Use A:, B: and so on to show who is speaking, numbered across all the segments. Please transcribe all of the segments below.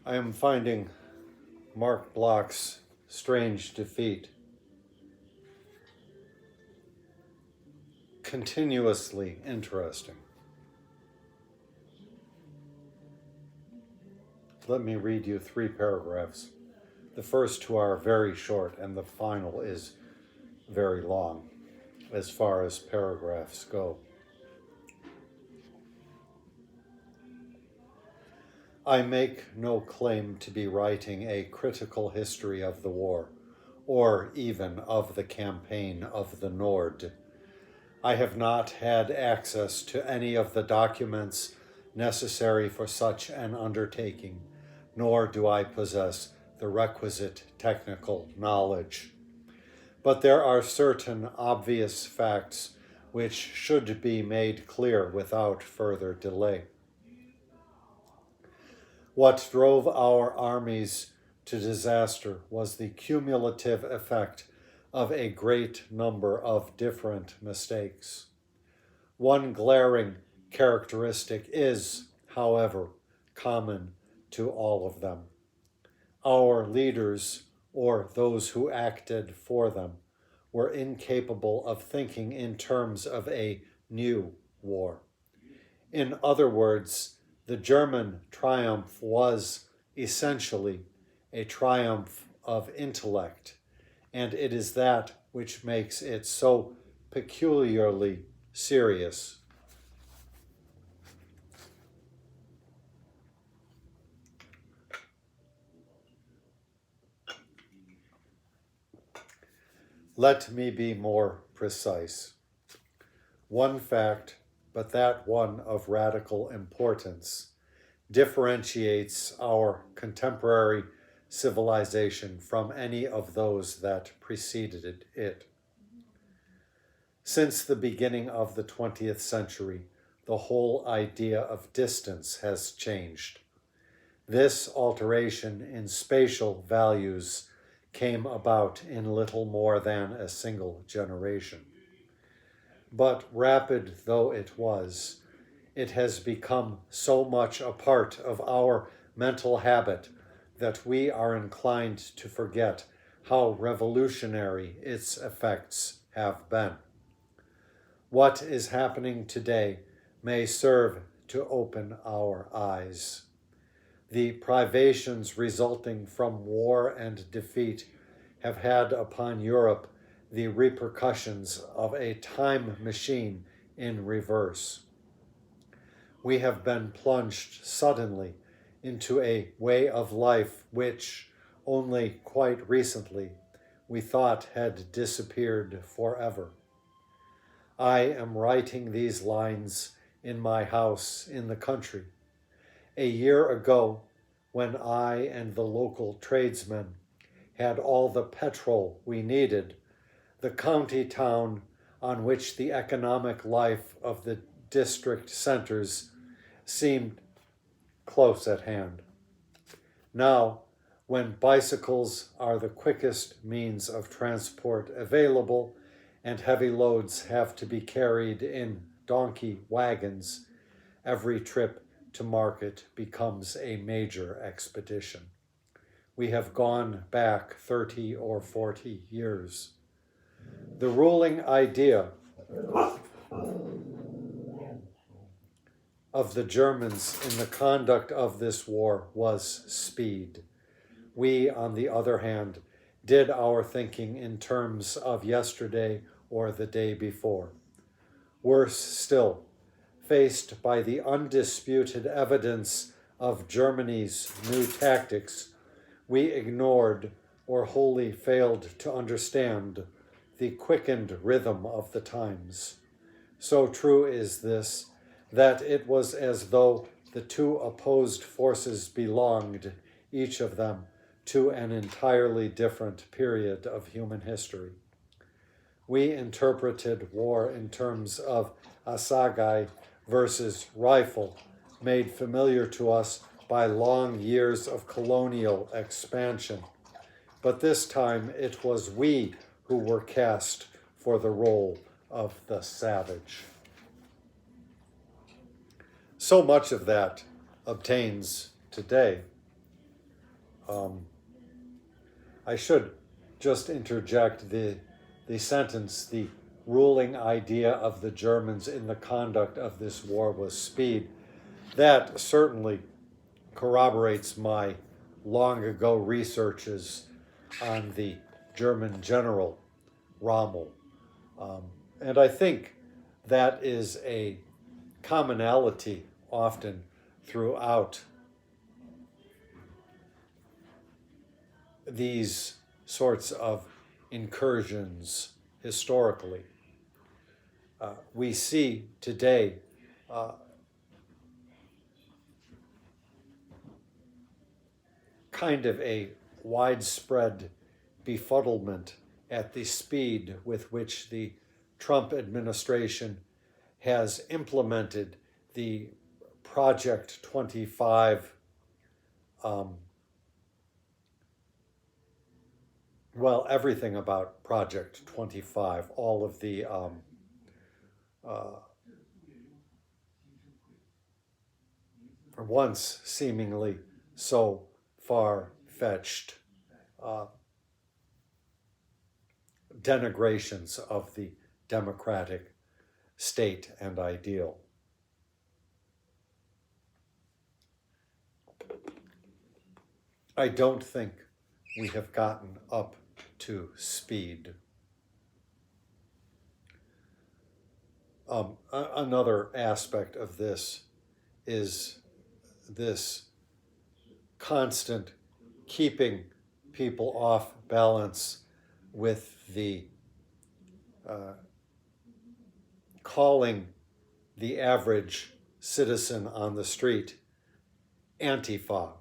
A: I am finding Marc Bloch's Strange Defeat continuously interesting. Let me read you 3 paragraphs. The first 2 are very short, and the final is very long, as far as paragraphs go. I make no claim to be writing a critical history of the war, or even of the campaign of the Nord. I have not had access to any of the documents necessary for such an undertaking, nor do I possess the requisite technical knowledge. But there are certain obvious facts which should be made clear without further delay. What drove our armies to disaster was the cumulative effect of a great number of different mistakes. One glaring characteristic is, however, common to all of them. Our leaders, or those who acted for them, were incapable of thinking in terms of a new war. In other words, the German triumph was essentially a triumph of intellect, and it is that which makes it so peculiarly serious. Let me be more precise. One fact, but that one of radical importance, differentiates our contemporary civilization from any of those that preceded it. Since the beginning of the 20th century, the whole idea of distance has changed. This alteration in spatial values came about in little more than a single generation. But rapid though it was, it has become so much a part of our mental habit that we are inclined to forget how revolutionary its effects have been. What is happening today may serve to open our eyes. The privations resulting from war and defeat have had upon Europe the repercussions of a time machine in reverse. We have been plunged suddenly into a way of life which, only quite recently, we thought had disappeared forever. I am writing these lines in my house in the country. A year ago, when I and the local tradesmen had all the petrol we needed, the county town on which the economic life of the district centers seemed close at hand. Now, when bicycles are the quickest means of transport available and heavy loads have to be carried in donkey wagons, every trip to market becomes a major expedition. We have gone back 30 or 40 years. The ruling idea of the Germans in the conduct of this war was speed. We, on the other hand, did our thinking in terms of yesterday or the day before. Worse still, faced by the undisputed evidence of Germany's new tactics, we ignored or wholly failed to understand the quickened rhythm of the times. So true is this, that it was as though the two opposed forces belonged, each of them, to an entirely different period of human history. We interpreted war in terms of assegai versus rifle, made familiar to us by long years of colonial expansion. But this time it was we who were cast for the role of the savage. So much of that obtains today. I should just interject the sentence, the ruling idea of the Germans in the conduct of this war was speed. That certainly corroborates my long ago researches on the German general Rommel. And I think that is a commonality often throughout these sorts of incursions historically. We see today kind of a widespread befuddlement at the speed with which the Trump administration has implemented the Project 25 well, everything about Project 25, all of the once seemingly so far-fetched denigrations of the democratic state and ideal. I don't think we have gotten up to speed. Another aspect of this is this constant keeping people off balance with the calling the average citizen on the street Antifa.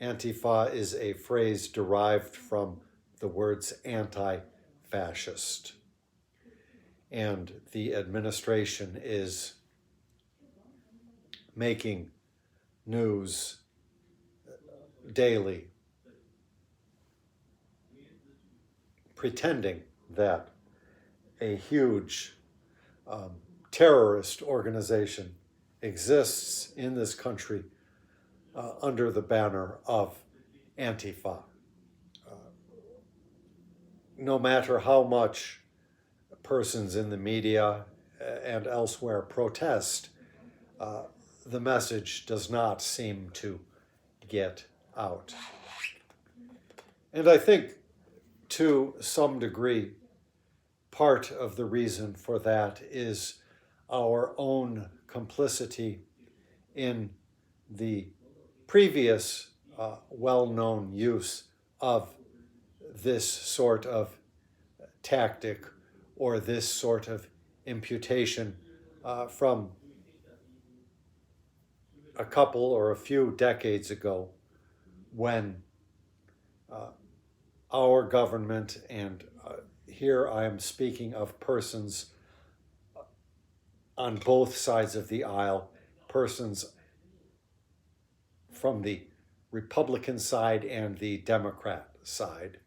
A: Antifa is a phrase derived from the words anti-fascist. And the administration is making news daily, pretending that a huge terrorist organization exists in this country under the banner of Antifa. No matter how much persons in the media and elsewhere protest, the message does not seem to get out. And I think, to some degree, part of the reason for that is our own complicity in the previous well-known use of this sort of tactic or this sort of imputation from a couple or a few decades ago, when our government, and here I am speaking of persons on both sides of the aisle, persons from the Republican side and the Democrat side,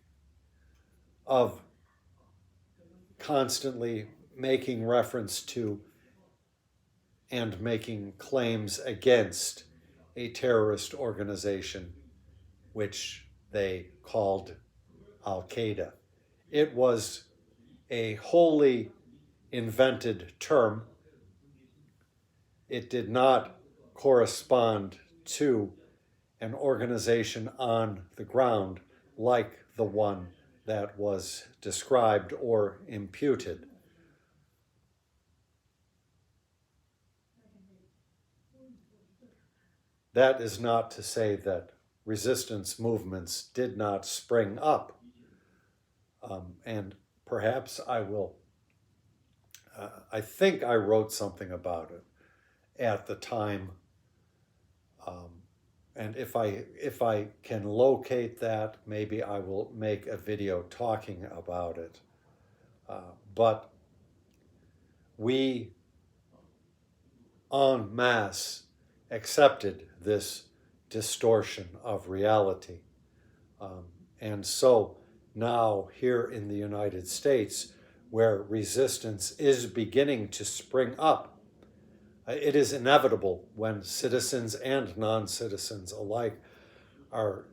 A: of constantly making reference to and making claims against a terrorist organization which they called Al-Qaeda. It was a wholly invented term. It did not correspond to an organization on the ground like the one that was described or imputed. That is not to say that resistance movements did not spring up. And perhaps I will, I think I wrote something about it at the time. And if I can locate that, maybe I will make a video talking about it. But we en masse accepted this distortion of reality. And so now here in the United States, where resistance is beginning to spring up, it is inevitable when citizens and non-citizens alike are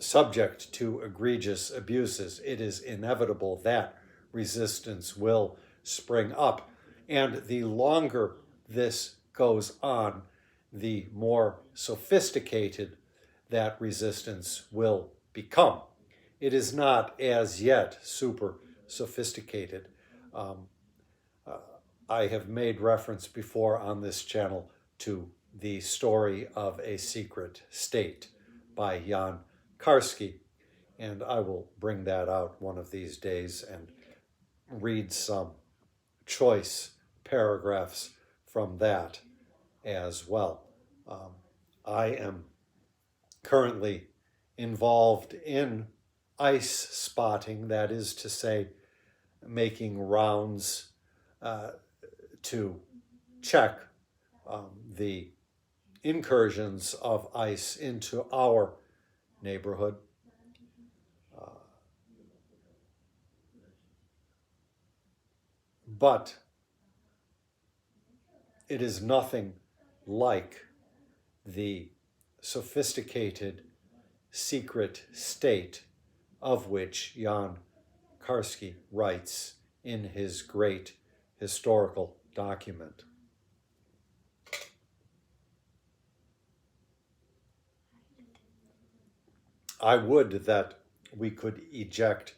A: subject to egregious abuses, it is inevitable that resistance will spring up. And the longer this goes on, the more sophisticated that resistance will become. It is not as yet super sophisticated. I have made reference before on this channel to the story of a secret state by Jan Karski, and I will bring that out one of these days and read some choice paragraphs from that as well. I am currently involved in ice spotting, that is to say, making rounds to check the incursions of ice into our neighborhood. But it is nothing like the sophisticated secret state of which Jan Karski writes in his great historical document. I would that we could eject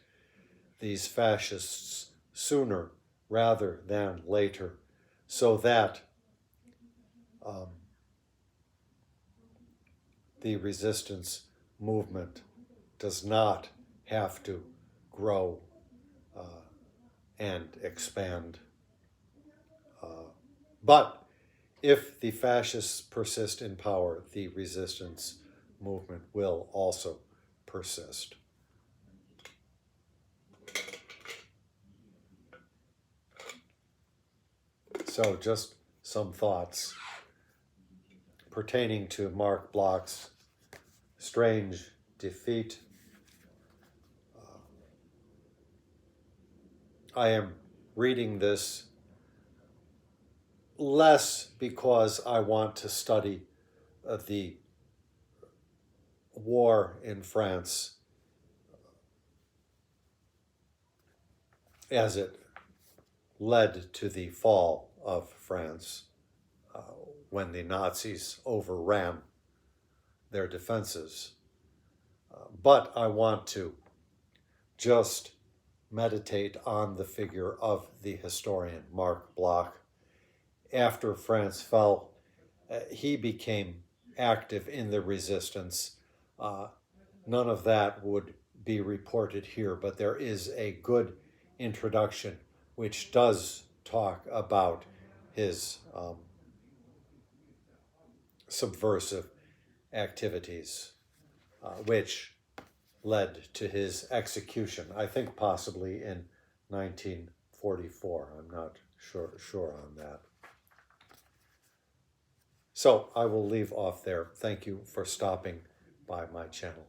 A: these fascists sooner rather than later, so that the resistance movement does not have to grow and expand. But if the fascists persist in power, the resistance movement will also persist. So just some thoughts pertaining to Marc Bloch's strange defeat. I am reading this less because I want to study the war in France as it led to the fall of France when the Nazis overran their defenses. But I want to just meditate on the figure of the historian Marc Bloch. After France fell, he became active in the resistance. None of that would be reported here, but there is a good introduction which does talk about his subversive activities, which led to his execution, I think possibly in 1944. I'm not sure on that. So I will leave off there. Thank you for stopping by my channel.